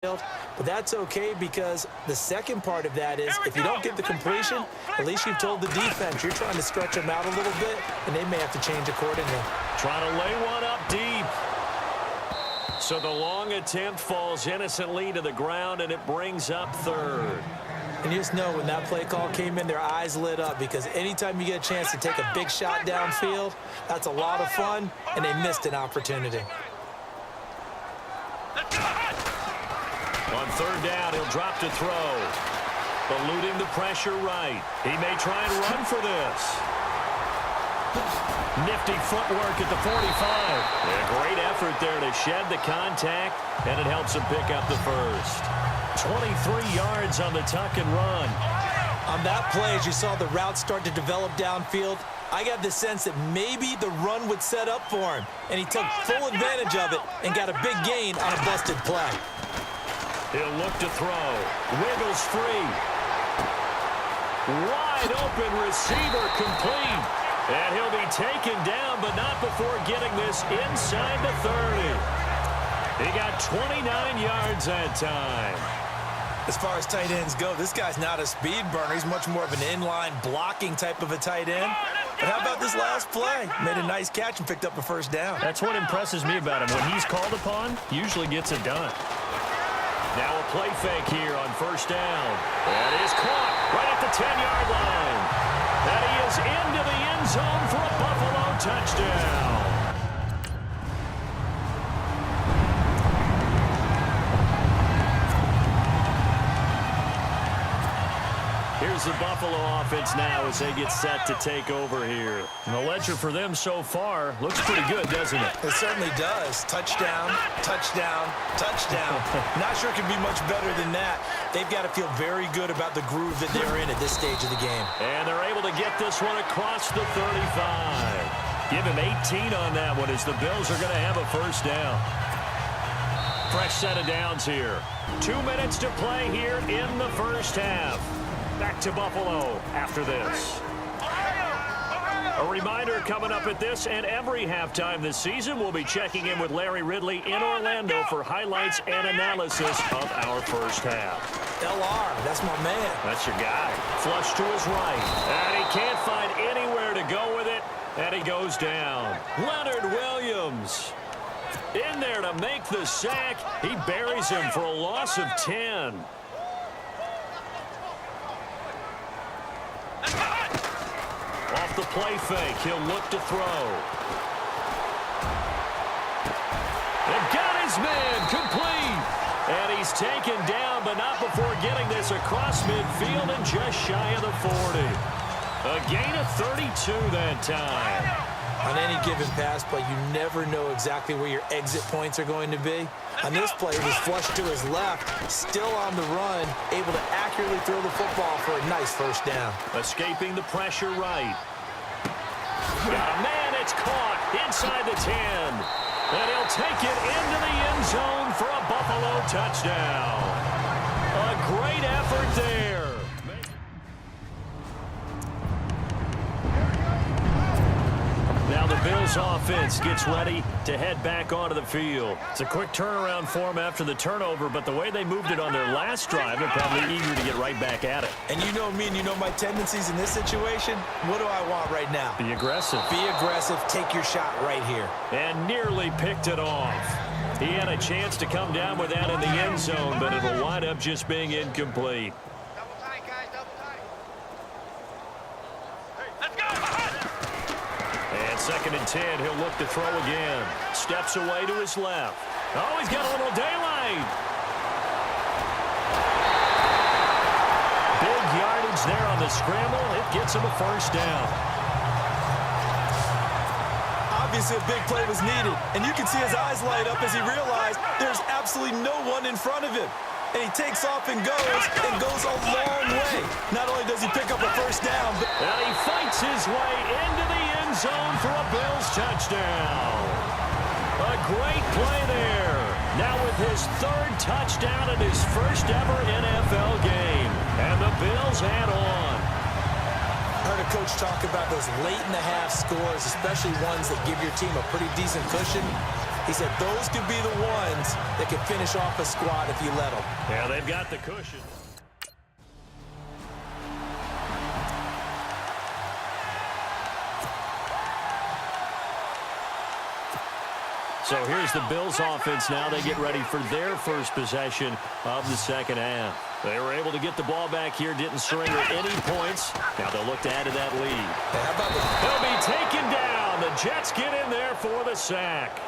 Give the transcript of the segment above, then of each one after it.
But that's okay because the second part of that is if you don't get the completion, at least you've told the defense you're trying to stretch them out a little bit, and they may have to change accordingly. Trying to lay one up deep. So the long attempt falls innocently to the ground, and it brings up third. And you just know when that play call came in, their eyes lit up because anytime you get a chance to take a big shot downfield, that's a lot of fun, and they missed an opportunity. On third down, he'll drop to throw. Eluding the pressure right. He may try and run for this. Nifty footwork at the 45. A great effort there to shed the contact, and it helps him pick up the first. 23 yards on the tuck and run. On that play, as you saw the route start to develop downfield, I got the sense that maybe the run would set up for him, and he took full advantage of it and got a big gain on a busted play. He'll look to throw. Wiggles free. Wide open receiver complete. And he'll be taken down, but not before getting this inside the 30. He got 29 yards that time. As far as tight ends go, this guy's not a speed burner. He's much more of an inline blocking type of a tight end. But how about this last play? Made a nice catch and picked up a first down. That's what impresses me about him. When he's called upon, he usually gets it done. Now a play fake here on first down. That is caught right at the 10-yard line. And he is into the end zone for a Buffalo touchdown. Here's the Buffalo offense now as they get set to take over here. And the ledger for them so far looks pretty good, doesn't it? It certainly does. Touchdown, touchdown, touchdown. Not sure it can be much better than that. They've got to feel very good about the groove that they're in at this stage of the game. And they're able to get this one across the 35. Give him 18 on that one as the Bills are going to have a first down. Fresh set of downs here. 2 minutes to play here in the first half. Back to Buffalo after this. A reminder coming up at this and every halftime this season, we'll be checking in with Larry Ridley in Orlando for highlights and analysis of our first half. LR, that's my man. That's your guy. Flush to his right. And he can't find anywhere to go with it. And he goes down. Leonard Williams in there to make the sack. He buries him for a loss of 10. Off the play fake, he'll look to throw. And got his man complete. And he's taken down, but not before getting this across midfield and just shy of the 40. A gain of 32 that time. On any given pass play, you never know exactly where your exit points are going to be. On this play, he was flushed to his left, still on the run, able to accurately throw the football for a nice first down. Escaping the pressure right. Got a man, it's caught inside the 10. And he'll take it into the end zone for a Buffalo touchdown. A great effort there. Now the Bills offense gets ready to head back onto the field. It's a quick turnaround for them after the turnover, but the way they moved it on their last drive, they're probably eager to get right back at it. And you know me and you know my tendencies in this situation. What do I want right now? Be aggressive. Be aggressive. Take your shot right here. And nearly picked it off. He had a chance to come down with that in the end zone, but it'll wind up just being incomplete. Second and 10, he'll look to throw again. Steps away to his left. Oh, he's got a little daylight. Big yardage there on the scramble. It gets him a first down. Obviously, a big play was needed, and you can see his eyes light up as he realized there's absolutely no one in front of him. And he takes off and goes a long way. Not only does he pick up a first down, but he fights his way into the end zone for a Bills touchdown. A great play there. Now with his third touchdown in his first ever NFL game. And the Bills add on. I heard a coach talk about those late-in-the-half scores, especially ones that give your team a pretty decent cushion. He said those could be the ones that can finish off a squad if you let them. Yeah, they've got the cushion. So here's the Bills offense now. They get ready for their first possession of the second half. They were able to get the ball back here, didn't surrender any points. Now they'll look to add to that lead. How about this? They'll be taken down. The Jets get in there for the sack.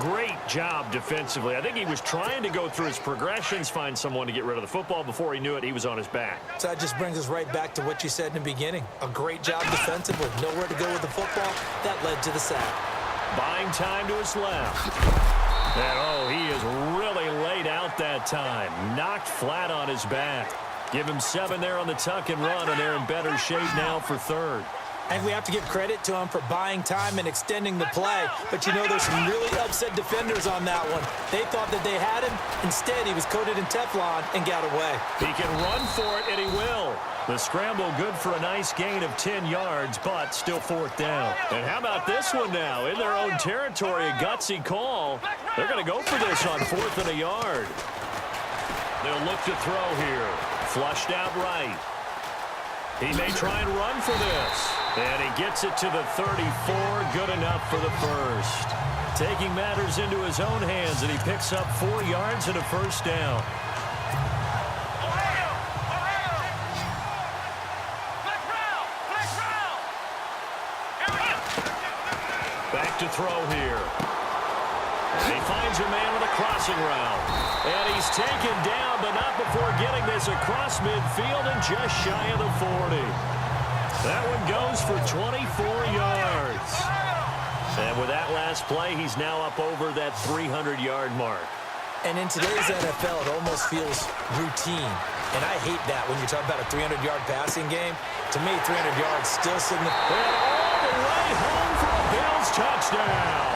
Great job defensively. I think he was trying to go through his progressions, find someone to get rid of the football. Before he knew it, he was on his back. So that just brings us right back to what you said in the beginning. A great job defensively. Nowhere to go with the football. That led to the sack. Buying time to his left. And, oh, he is really laid out that time. Knocked flat on his back. Give him 7 there on the tuck and run, and they're in better shape now for third. I think we have to give credit to him for buying time and extending the play. But, you know, there's some really upset defenders on that one. They thought that they had him. Instead, he was coated in Teflon and got away. He can run for it, and he will. The scramble good for a nice gain of 10 yards, but still fourth down. And how about this one now? In their own territory, a gutsy call. They're going to go for this on 4th and a yard. They'll look to throw here. Flushed out right. He may try and run for this. And he gets it to the 34. Good enough for the first. Taking matters into his own hands, and he picks up 4 yards and a first down. Back to throw here. And he finds a man on the crossing route. And he's taken down, but not before getting this across midfield and just shy of the 40. That one goes for 24 yards. And with that last play, he's now up over that 300-yard mark. And in today's NFL, it almost feels routine. And I hate that when you talk about a 300-yard passing game. To me, 300 yards still significant. And all the way home for a Bills touchdown.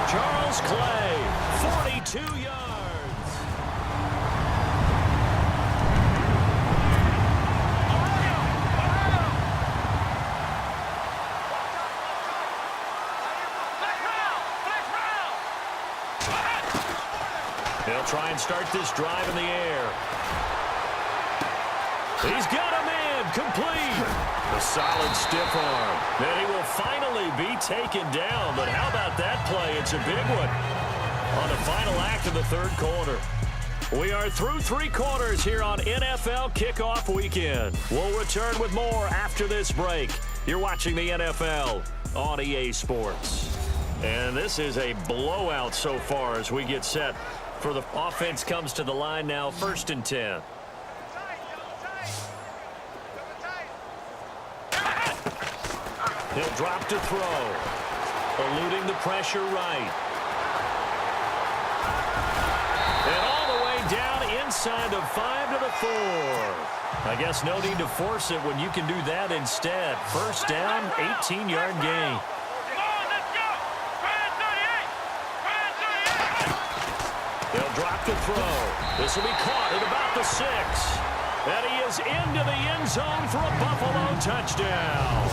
Charles Clay, 42 yards. They'll try and start this drive in the air. He's got him in, complete. A solid stiff arm. Then he will finally be taken down. But how about that play? It's a big one on the final act of the third quarter. We are through 3 quarters here on NFL Kickoff Weekend. We'll return with more after this break. You're watching the NFL on EA Sports. And this is a blowout so far as we get set for the offense. Comes to the line now, 1st and 10. He'll drop to throw. Eluding the pressure right. And all the way down inside of 5 to the 4. I guess no need to force it when you can do that instead. First down, 18-yard gain. They'll drop to throw. This will be caught at about the 6. And he is into the end zone for a Buffalo touchdown.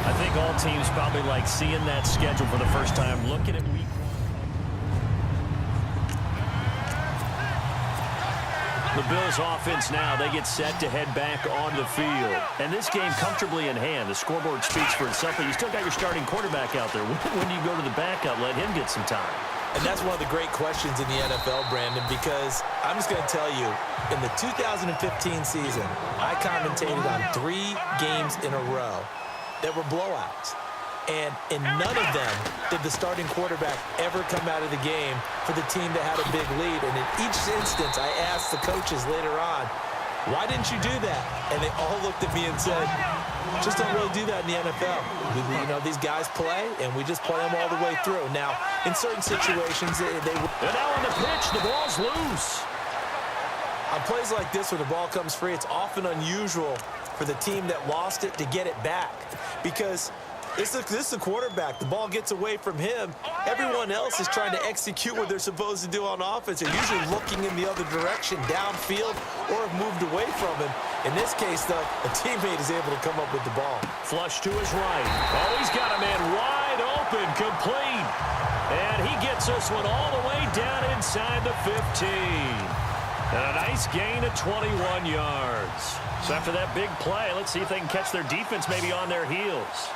I think all teams probably like seeing that schedule for the first time, looking at week 1. The Bills offense now, they get set to head back on the field. And this game comfortably in hand. The scoreboard speaks for itself, but you still got your starting quarterback out there. When do you go to the backup, let him get some time? And that's one of the great questions in the NFL, Brandon, because I'm just going to tell you, in the 2015 season, I commentated on 3 games in a row that were blowouts. And in none of them did the starting quarterback ever come out of the game for the team that had a big lead. And in each instance, I asked the coaches later on, why didn't you do that? And they all looked at me and said, just don't really do that in the NFL. You know, these guys play, and we just play them all the way through. Now, in certain situations, they and now on the pitch, the ball's loose. On plays like this where the ball comes free, it's often unusual for the team that lost it to get it back. Because this is a quarterback. The ball gets away from him. Everyone else is trying to execute what they're supposed to do on offense. They're usually looking in the other direction, downfield, or have moved away from him. In this case, though, a teammate is able to come up with the ball. Flush to his right. Oh, he's got a man wide open. open, complete. And he gets this one all the way down inside the 15. And a nice gain of 21 yards. So after that big play, let's see if they can catch their defense maybe on their heels.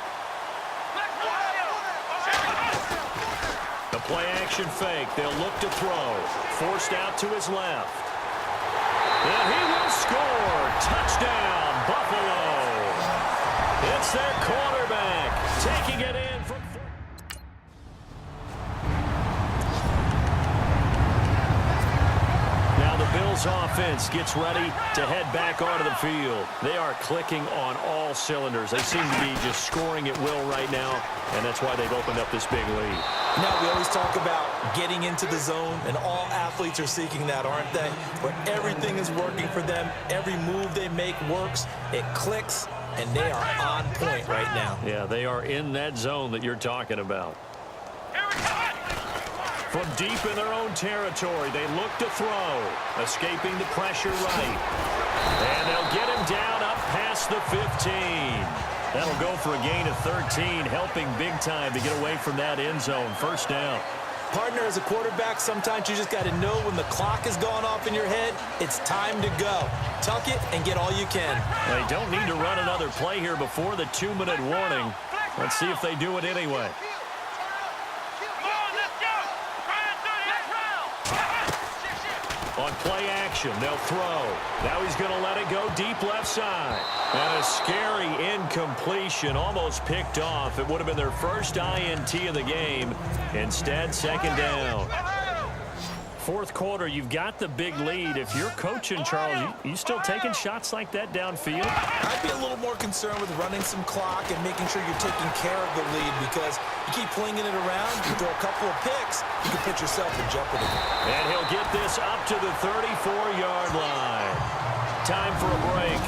The play action fake. They'll look to throw. Forced out to his left. And he will score. Touchdown, Buffalo. It's their quarterback taking it in from... Now the Bills offense gets ready to head back onto the field. They are clicking on all cylinders. They seem to be just scoring at will right now, and that's why they've opened up this big lead. Now, we always talk about getting into the zone, and all athletes are seeking that, aren't they? Where everything is working for them. Every move they make works. It clicks, and they are on point right now. Yeah, they are in that zone that you're talking about. From deep in their own territory, they look to throw. Escaping the pressure right. And they'll get him down up past the 15. That'll go for a gain of 13, helping big time to get away from that end zone. First down. Partner, as a quarterback, sometimes you just got to know when the clock is going off in your head, it's time to go. Tuck it and get all you can. They don't need to run another play here before the 2-minute warning. Let's see if they do it anyway. On play action, they'll throw. Now he's going to let it go deep left side. And a scary incompletion, almost picked off. It would have been their first INT of the game. Instead, second down. Fourth quarter, you've got the big lead. If you're coaching, Charles, you still taking shots like that downfield? I'd be a little more concerned with running some clock and making sure you're taking care of the lead, because you keep flinging it around, you throw a couple of picks, you can put yourself in jeopardy. And he'll get this up to the 34-yard line. Time for a break.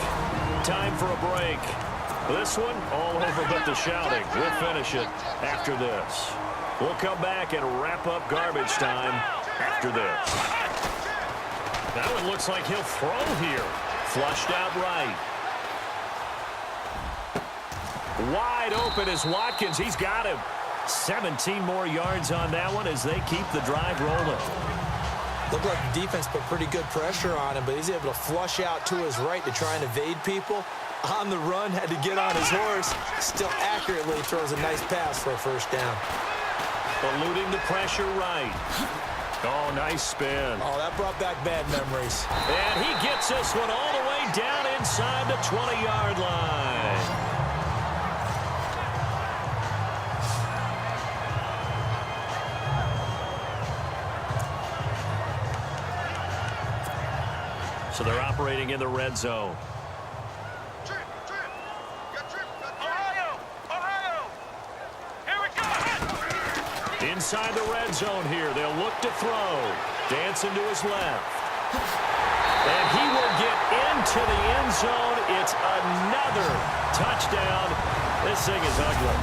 Time for a break. This one, all over but the shouting. We'll finish it after this. We'll come back and wrap up garbage time after this. That one looks like he'll throw here. Flushed out right. Wide open is Watkins. He's got him. 17 more yards on that one as they keep the drive rolling. Looked like the defense put pretty good pressure on him, but he's able to flush out to his right to try and evade people. On the run, had to get on his horse. Still accurately throws a nice pass for a first down. Eluding the pressure right. Oh, nice spin. Oh, that brought back bad memories. And he gets this one all the way down inside the 20-yard line. So they're operating in the red zone. Inside the red zone here. They'll look to throw. Dancing to his left. And he will get into the end zone. It's another touchdown. This thing is ugly.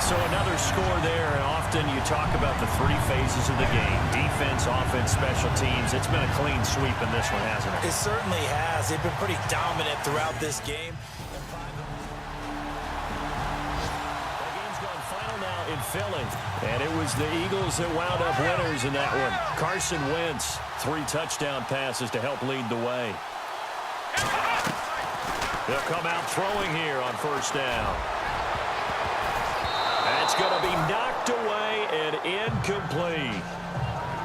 So another score there, and often you talk about the three phases of the game. Defense, offense, special teams. It's been a clean sweep in this one, hasn't it? It certainly has. They've been pretty dominant throughout this game. In Philly, and it was the Eagles that wound up winners in that one. Carson Wentz, 3 touchdown passes to help lead the way. They'll come out throwing here on first down. That's going to be knocked away and incomplete.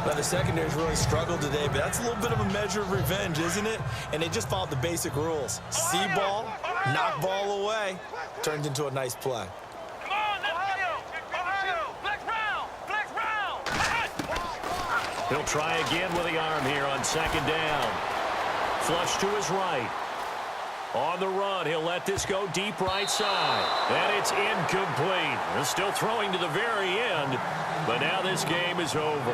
Now, the secondary's really struggled today, but that's a little bit of a measure of revenge, isn't it? And they just followed the basic rules. See ball, knock ball away, turned into a nice play. He'll try again with the arm here on second down. Flush to his right. On the run, he'll let this go deep right side. And it's incomplete. They're still throwing to the very end, but now this game is over.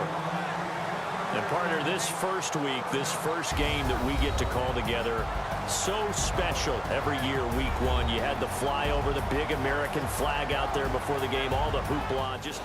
And partner, this first week, this first game that we get to call together, so special every year, week one. You had the flyover, the big American flag out there before the game, all the hoopla, just...